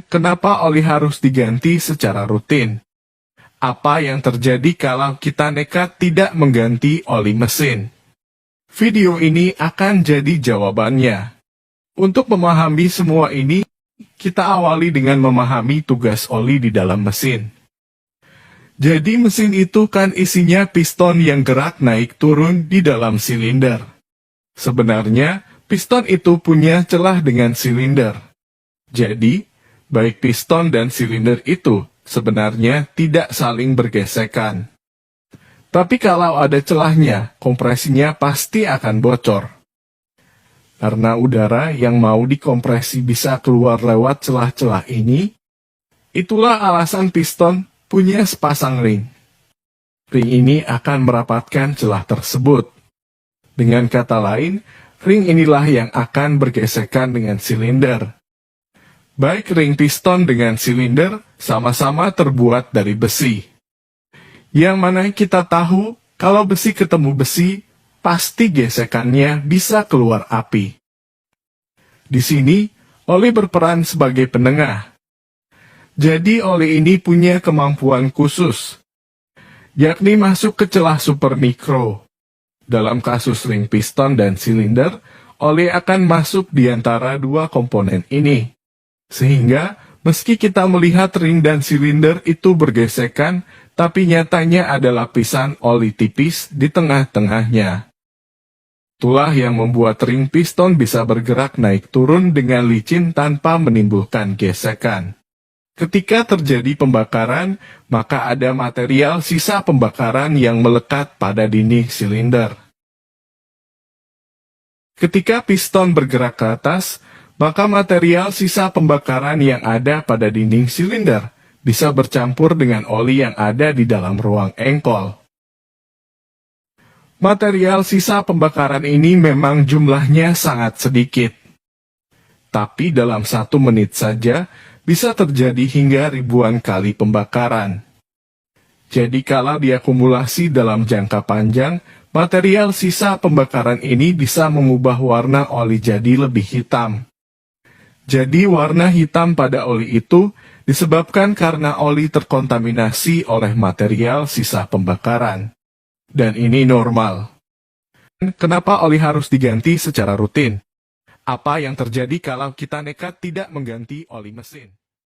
Kenapa oli harus diganti secara rutin? Apa yang terjadi kalau kita nekat tidak mengganti oli mesin? Video ini akan jadi jawabannya. Untuk memahami semua ini, kita awali dengan memahami tugas oli di dalam mesin. Jadi mesin itu kan isinya piston yang gerak naik turun di dalam silinder. Sebenarnya, piston itu punya celah dengan silinder. Jadi, baik piston dan silinder itu sebenarnya tidak saling bergesekan. Tapi kalau ada celahnya, kompresinya pasti akan bocor. Karena udara yang mau dikompresi bisa keluar lewat celah-celah ini, itulah alasan piston punya sepasang ring. Ring ini akan merapatkan celah tersebut. Dengan kata lain, ring inilah yang akan bergesekan dengan silinder. Baik ring piston dengan silinder sama-sama terbuat dari besi. Yang mana kita tahu, kalau besi ketemu besi, pasti gesekannya bisa keluar api. Di sini, oli berperan sebagai penengah. Jadi oli ini punya kemampuan khusus, yakni masuk ke celah supermikro. Dalam kasus ring piston dan silinder, oli akan masuk di antara dua komponen ini. Sehingga, meski kita melihat ring dan silinder itu bergesekan, tapi nyatanya ada lapisan oli tipis di tengah-tengahnya. Itulah yang membuat ring piston bisa bergerak naik turun dengan licin tanpa menimbulkan gesekan. Ketika terjadi pembakaran, maka ada material sisa pembakaran yang melekat pada dinding silinder. Ketika piston bergerak ke atas, maka material sisa pembakaran yang ada pada dinding silinder bisa bercampur dengan oli yang ada di dalam ruang engkol. Material sisa pembakaran ini memang jumlahnya sangat sedikit. Tapi dalam 1 menit saja, bisa terjadi hingga ribuan kali pembakaran. Jadi kalau diakumulasi dalam jangka panjang, material sisa pembakaran ini bisa mengubah warna oli jadi lebih hitam. Jadi warna hitam pada oli itu disebabkan karena oli terkontaminasi oleh material sisa pembakaran. Dan ini normal. Kenapa oli harus diganti secara rutin? Apa yang terjadi kalau kita nekat tidak mengganti oli mesin?